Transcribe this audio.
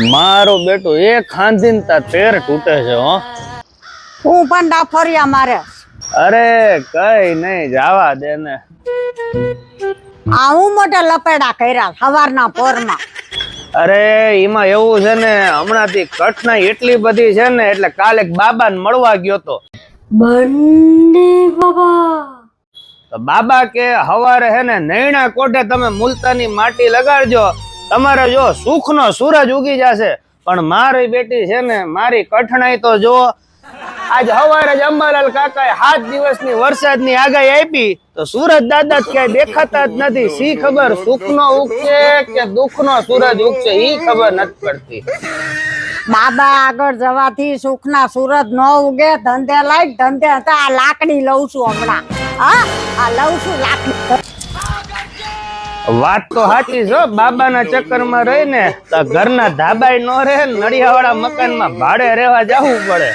મારો બેટો એક ખાંધીને તા તેર તૂટે છે હો. હું પણ ડાફરિયા મારે. અરે કઈ નહીં જાવા દે ને. આ હું મોટે લપેડા કર્યા સવારના પોરમાં. અરે એમાં એવું છે ને હમણાંથી કઠણાઈ એટલી બધી છે ને એટલે કાલે બાબાને મળવા ગયો તો. બંને બાબા. તો બાબા કે હવારે હે ને નૈણા કોઠે તમે મુલતાની માટી લગાડજો, તમારે જો સુખનો સૂરજ ઉગી જશે. પણ મારી બેટી છે ને મારી કઠણાઈ તો જો. આજ હવારે જ અંબાલાલ કાકાએ 7 દિવસની વરસાદની આગાહી આપી તો સુરજ દાદા ક્યાંય દેખાતા જ નથી. સી ખબર સુખનો ઉગશે કે દુઃખનો સૂરજ ઉગશે ઈ ખબર નથી પડતી. બાબા આગળ જવાથી સુખના સૂરજ ન ઉગે. ધંધે લાઈટ ધંધે હતા. આ લાકડી લઉં છું હમણાં. હા આ લઉં છું લાકડી. વાત તો સાચી છે. બાબાના ચક્કરમાં રહીને તો ઘરના ધાબાઈ નો રહે, નડિયાવાળા મકાનમાં ભાડે રહેવા જવું પડે.